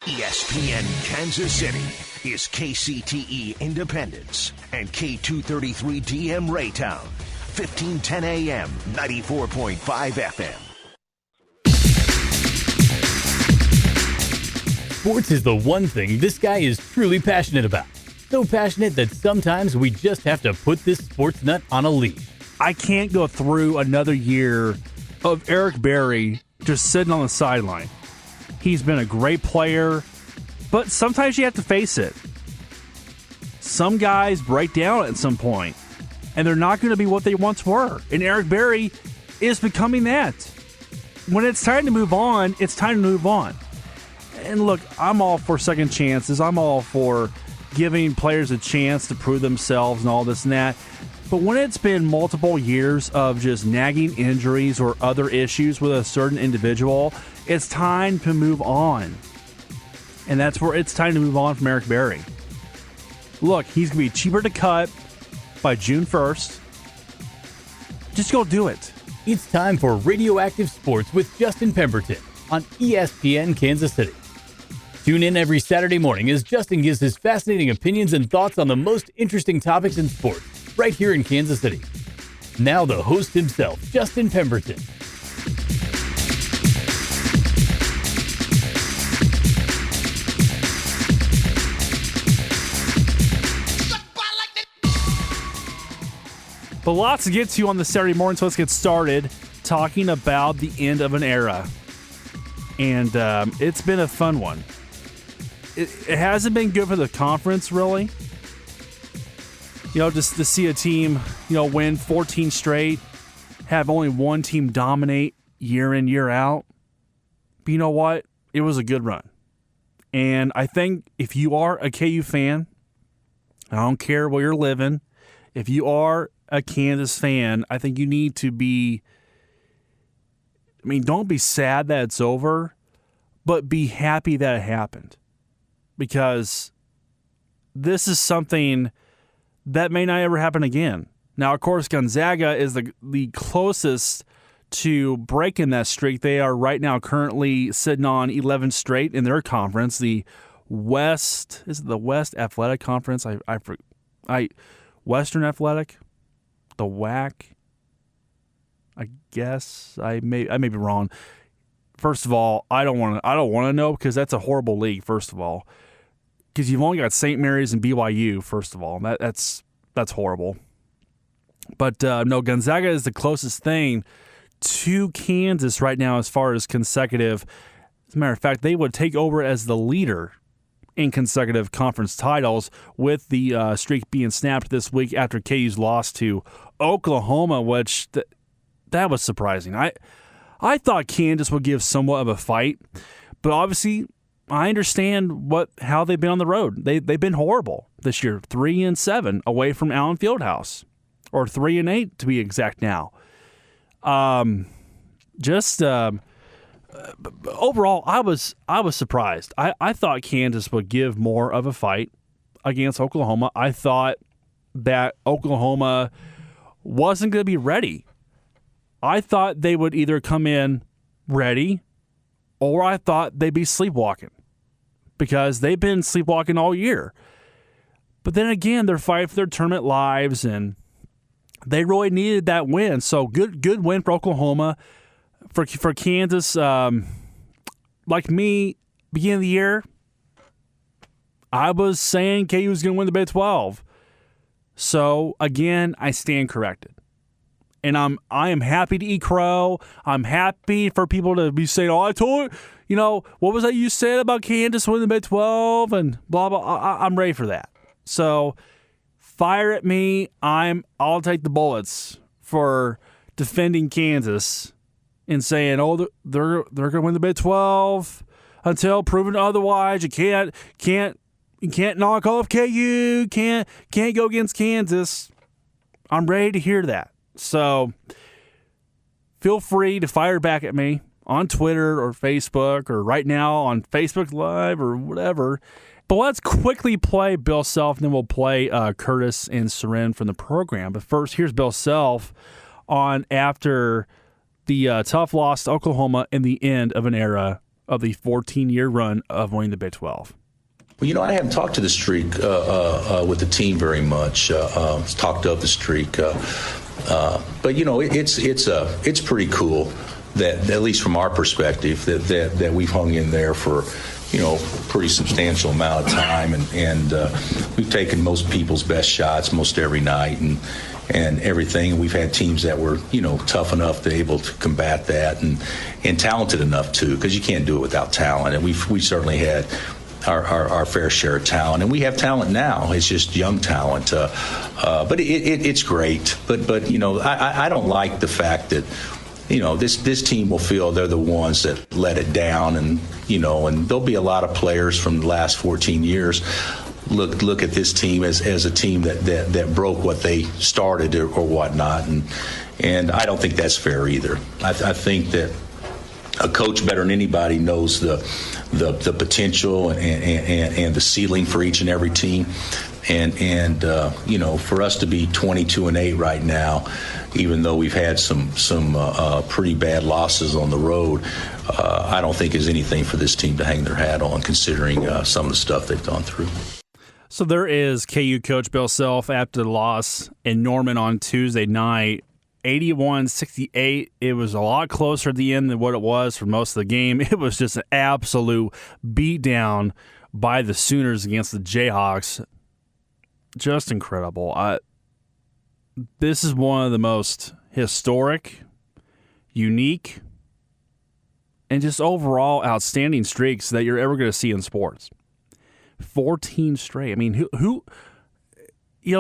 ESPN Kansas City is KCTE Independence and K233DM Raytown, 1510 AM, 94.5 FM. Sports is the one thing this guy is truly passionate about. So passionate that sometimes we just have to put this sports nut on a leash. I can't go through another year of Eric Berry just sitting on the sideline. He's been a great player, but sometimes you have to face it. Some guys break down at some point, and they're not going to be what they once were. And Eric Berry is becoming that. When it's time to move on, it's time to move on. And look, I'm all for second chances. I'm all for giving players a chance to prove themselves and all this and that. But when it's been multiple years of just nagging injuries or other issues with a certain individual, it's time to move on. And that's where it's time to move on from Eric Berry. Look, he's going to be cheaper to cut by June 1st. Just go do it. It's time for Radioactive Sports with Justin Pemberton on ESPN Kansas City. Tune in every Saturday morning as Justin gives his fascinating opinions and thoughts on the most interesting topics in sports, right here in Kansas City. Now the host himself, Justin Pemberton. But lots to get to on the Saturday morning, so let's get started talking about the end of an era. And it's been a fun one. It hasn't been good for the conference, really. You know, just to see a team, win 14 straight, have only one team dominate year in, year out. But you know what? It was a good run. And I think if you are a KU fan, I don't care where you're living, if you are a Kansas fan, I think you need to be, don't be sad that it's over, but be happy that it happened. Because this is something that may not ever happen again. Now, of course, Gonzaga is the closest to breaking that streak. They are right now currently sitting on 11 straight in their conference. The West, is it the West Athletic Conference? Western Athletic? The WAC? I guess I may be wrong. First of all, I don't want to know because that's a horrible league. First of all, because you've only got St. Mary's and BYU. First of all, that's horrible. But no, Gonzaga is the closest thing to Kansas right now as far as consecutive. As a matter of fact, they would take over as the leader in consecutive conference titles, with the streak being snapped this week after KU's loss to Oklahoma, which that was surprising. I thought Kansas would give somewhat of a fight, but obviously I understand how they've been on the road. They've been horrible this year, 3-7 away from Allen Fieldhouse, or 3-8 to be exact now. Overall, I was surprised. I thought Kansas would give more of a fight against Oklahoma. I thought that Oklahoma wasn't going to be ready. I thought they would either come in ready, or I thought they'd be sleepwalking, because they've been sleepwalking all year. But then again, they're fighting for their tournament lives, and they really needed that win. So good win for Oklahoma. For Kansas, like me, beginning of the year, I was saying KU was going to win the Big 12. So again, I stand corrected. And I am happy to eat crow. I'm happy for people to be saying, "Oh, I told you, what was that you said about Kansas winning the Big 12 and blah blah." I'm ready for that. So fire at me. I'll take the bullets for defending Kansas and saying, "Oh, they're going to win the Big 12 until proven otherwise." You can't knock off KU. Can't go against Kansas. I'm ready to hear that. So feel free to fire back at me on Twitter or Facebook, or right now on Facebook Live or whatever. But let's quickly play Bill Self, and then we'll play Curtis and Seren from the program. But first, here's Bill Self after the tough loss to Oklahoma and the end of an era of the 14-year run of winning the Big 12? Well, I haven't talked to the streak with the team very much. Talked of the streak, but it's pretty cool that, at least from our perspective, that we've hung in there for pretty substantial amount of time, and we've taken most people's best shots most every night and everything. We've had teams that were tough enough to able to combat that and talented enough too, because you can't do it without talent, and we certainly had our fair share of talent, and we have talent now. It's just young talent, but it's great. But I don't like the fact that this team will feel they're the ones that let it down, and there'll be a lot of players from the last 14 years look at this team as a team that broke what they started or whatnot, and I don't think that's fair either. I think that a coach better than anybody knows the potential and the ceiling for each and every team, and for us to be 22-8 right now, even though we've had some pretty bad losses on the road, I don't think is anything for this team to hang their hat on, considering some of the stuff they've gone through. So there is KU coach Bill Self after the loss in Norman on Tuesday night. 81-68. It was a lot closer at the end than what it was for most of the game. It was just an absolute beatdown by the Sooners against the Jayhawks. Just incredible. This is one of the most historic, unique, and just overall outstanding streaks that you're ever going to see in sports. 14 straight. I mean, who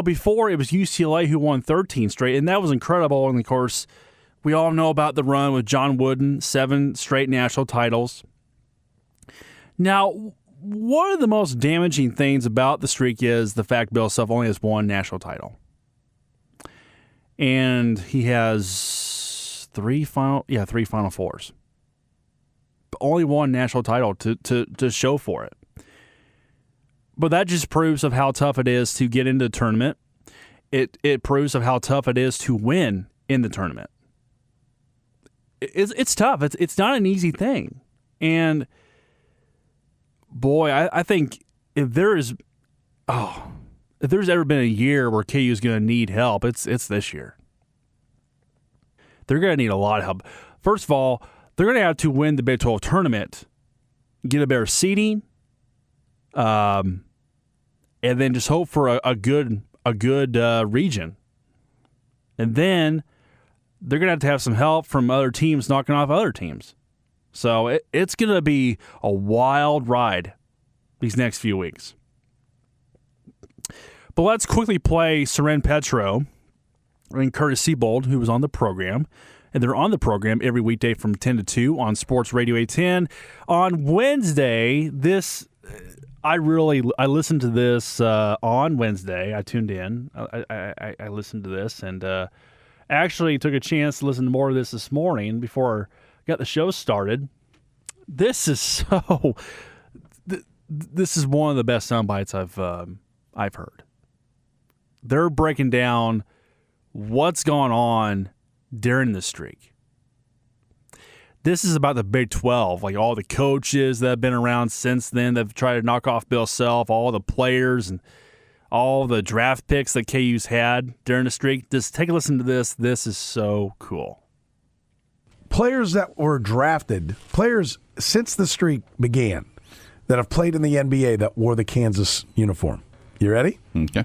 before it was UCLA who won 13 straight, and that was incredible. And, of course, we all know about the run with John Wooden, 7 straight national titles. Now, one of the most damaging things about the streak is the fact Bill Self only has 1 national title. And he has 3 Final Fours. But only 1 national title to show for it. But that just proves of how tough it is to get into the tournament. It proves of how tough it is to win in the tournament. It's tough. It's not an easy thing. And boy, I think if there's ever been a year where KU is going to need help, it's this year. They're going to need a lot of help. First of all, they're going to have to win the Big 12 tournament, get a better seeding, and then just hope for a good region. And then they're going to have some help from other teams knocking off other teams. So it's going to be a wild ride these next few weeks. But let's quickly play Seren Petro and Curtis Siebold, who was on the program. And they're on the program every weekday from 10 to 2 on Sports Radio 810. On Wednesday, I listened to this on Wednesday. I tuned in. I listened to this and actually took a chance to listen to more of this morning before I got the show started. This is this is one of the best sound bites I've heard. They're breaking down what's going on during the streak. This is about the Big 12, like all the coaches that have been around since then that have tried to knock off Bill Self, all the players and all the draft picks that KU's had during the streak. Just take a listen to this. This is so cool. Players that were drafted, players since the streak began that have played in the NBA that wore the Kansas uniform. You ready? Okay.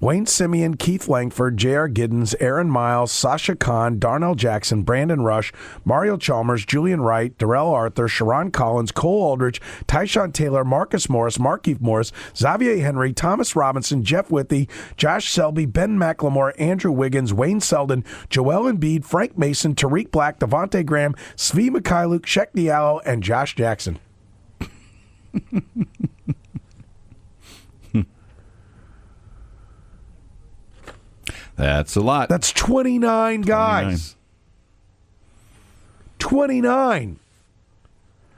Wayne Simeon, Keith Langford, J.R. Giddens, Aaron Miles, Sasha Khan, Darnell Jackson, Brandon Rush, Mario Chalmers, Julian Wright, Darrell Arthur, Sharon Collins, Cole Aldrich, Tyshawn Taylor, Marcus Morris, Markieff Morris, Xavier Henry, Thomas Robinson, Jeff Withey, Josh Selby, Ben McLemore, Andrew Wiggins, Wayne Selden, Joel Embiid, Frank Mason, Tariq Black, Devontae Graham, Svi Mikhailuk, Shek Diallo, and Josh Jackson. That's a lot. That's 29 guys. 29.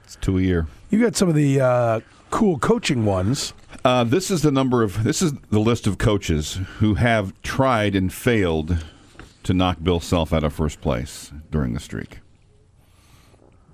It's 2 a year. You got some of the cool coaching ones. This is the list of coaches who have tried and failed to knock Bill Self out of first place during the streak.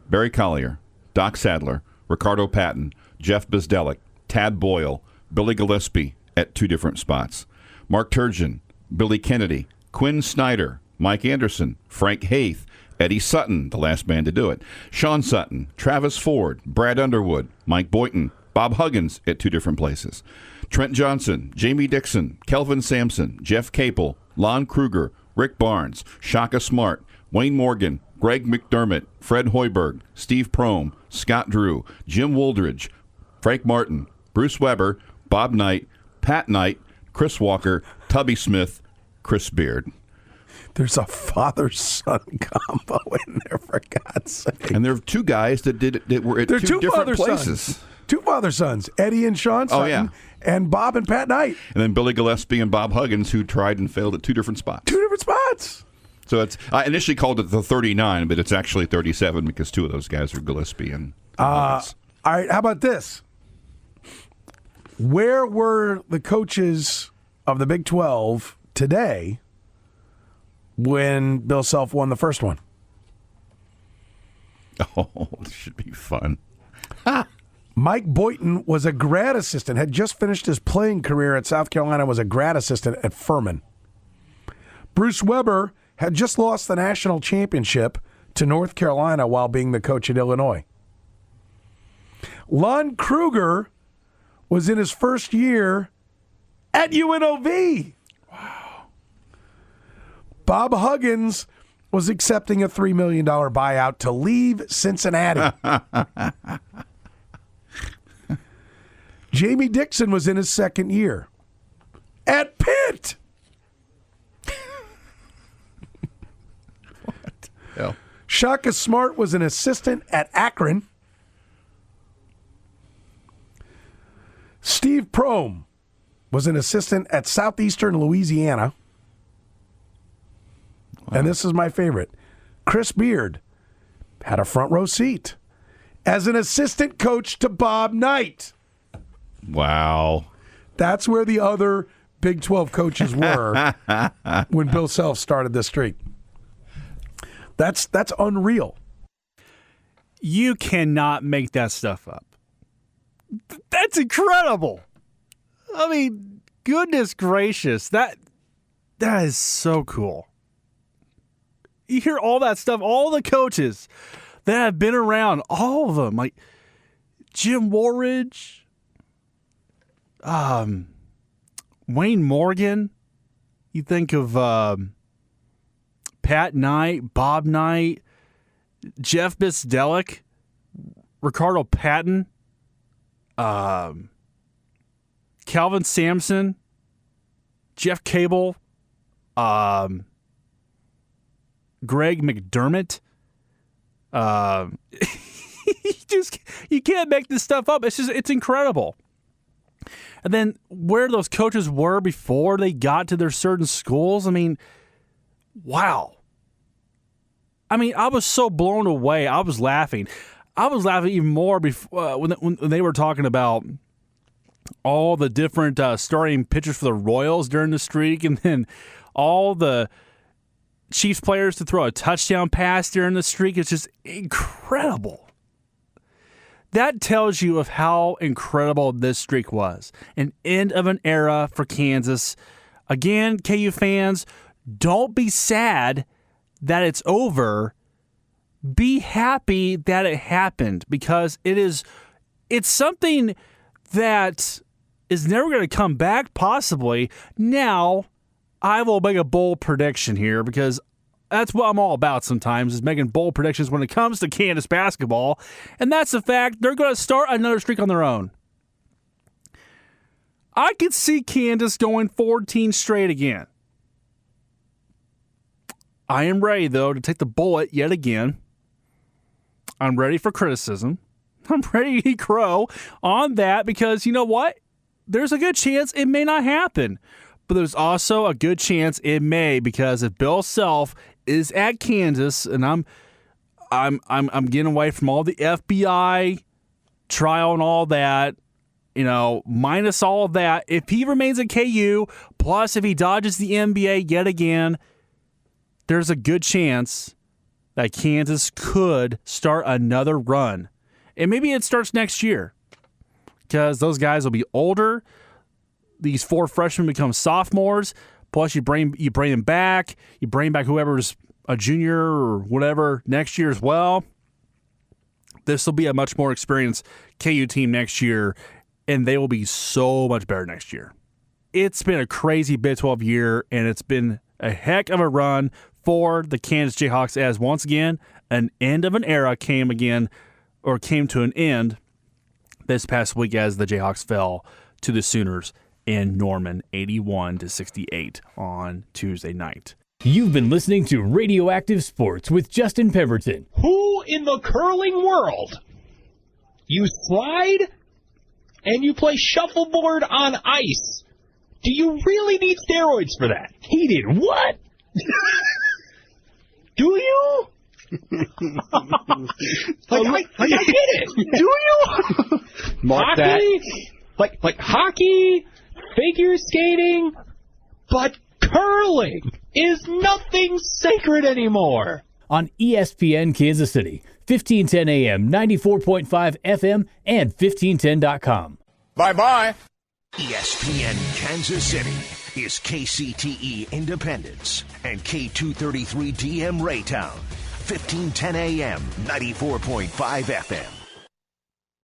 Barry Collier, Doc Sadler, Ricardo Patton, Jeff Bezdelik, Tad Boyle, Billy Gillespie at 2 different spots. Mark Turgeon, Billy Kennedy, Quinn Snyder, Mike Anderson, Frank Haith, Eddie Sutton, the last man to do it, Sean Sutton, Travis Ford, Brad Underwood, Mike Boynton, Bob Huggins at 2 different places. Trent Johnson, Jamie Dixon, Kelvin Sampson, Jeff Capel, Lon Kruger, Rick Barnes, Shaka Smart, Wayne Morgan, Greg McDermott, Fred Hoiberg, Steve Prohm, Scott Drew, Jim Wooldridge, Frank Martin, Bruce Weber, Bob Knight, Pat Knight, Chris Walker, Tubby Smith, Chris Beard. There's a father-son combo in there, for God's sake. And there are 2 guys that were at 2 different places. Sons. 2 father-sons, Eddie and Sean Sutton, and Bob and Pat Knight. And then Billy Gillespie and Bob Huggins, who tried and failed at 2 different spots. 2 different spots. So I initially called it the 39, but it's actually 37 because 2 of those guys are Gillespie and Huggins. All right, how about this? Where were the coaches of the Big 12 today when Bill Self won the first one? Oh, this should be fun. Mike Boynton was a grad assistant, had just finished his playing career at South Carolina, was a grad assistant at Furman. Bruce Weber had just lost the national championship to North Carolina while being the coach at Illinois. Lon Kruger was in his first year at UNLV. Wow. Bob Huggins was accepting a $3 million buyout to leave Cincinnati. Jamie Dixon was in his second year at Pitt. What? Hell. Shaka Smart was an assistant at Akron. Steve Prohm was an assistant at Southeastern Louisiana. Wow. And this is my favorite. Chris Beard had a front row seat as an assistant coach to Bob Knight. Wow. That's where the other Big 12 coaches were when Bill Self started this streak. That's unreal. You cannot make that stuff up. That's incredible. I mean, goodness gracious. That is so cool. You hear all that stuff, all the coaches that have been around, all of them, like Jim Wooldridge, Wayne Morgan. You think of Pat Knight, Bob Knight, Jeff Bezdelik, Ricardo Patton, Calvin Sampson, Jeff Cable, Greg McDermott. You can't make this stuff up. It's incredible. And then where those coaches were before they got to their certain schools, I mean, wow. I mean, I was so blown away. I was laughing. I was laughing even more before when they were talking about all the different starting pitchers for the Royals during the streak, and then all the Chiefs players to throw a touchdown pass during the streak. It's just incredible. That tells you of how incredible this streak was. An end of an era for Kansas. Again, KU fans, don't be sad that it's over. Be happy that it happened, because it's something that is never going to come back, possibly. Now, I will make a bold prediction here, because that's what I'm all about sometimes, is making bold predictions when it comes to Kansas basketball. And that's the fact they're going to start another streak on their own. I could see Kansas going 14 straight again. I am ready, though, to take the bullet yet again. I'm ready for criticism. I'm ready to eat crow on that, because you know what? There's a good chance it may not happen. But there's also a good chance it may, because if Bill Self is at Kansas, and I'm getting away from all the FBI trial and all that, minus all of that. If he remains at KU, plus if he dodges the NBA yet again, there's a good chance that Kansas could start another run. And maybe it starts next year because those guys will be older. These 4 freshmen become sophomores. Plus, you bring them back. You bring back whoever's a junior or whatever next year as well. This will be a much more experienced KU team next year, and they will be so much better next year. It's been a crazy Big 12 year, and it's been a heck of a run for the Kansas Jayhawks as, once again, an end of an era came to an end this past week as the Jayhawks fell to the Sooners in Norman 81-68 on Tuesday night. You've been listening to Radioactive Sports with Justin Pemberton. Who in the curling world? You slide and you play shuffleboard on ice. Do you really need steroids for that? He did what? Do you? I get it. Do you? Mark hockey? That. Like hockey, figure skating, but curling is nothing sacred anymore. On ESPN Kansas City, 1510 AM, 94.5 FM, and 1510.com. Bye-bye. ESPN Kansas City is KCTE Independence and K233 DM Raytown, 1510 AM, 94.5 FM.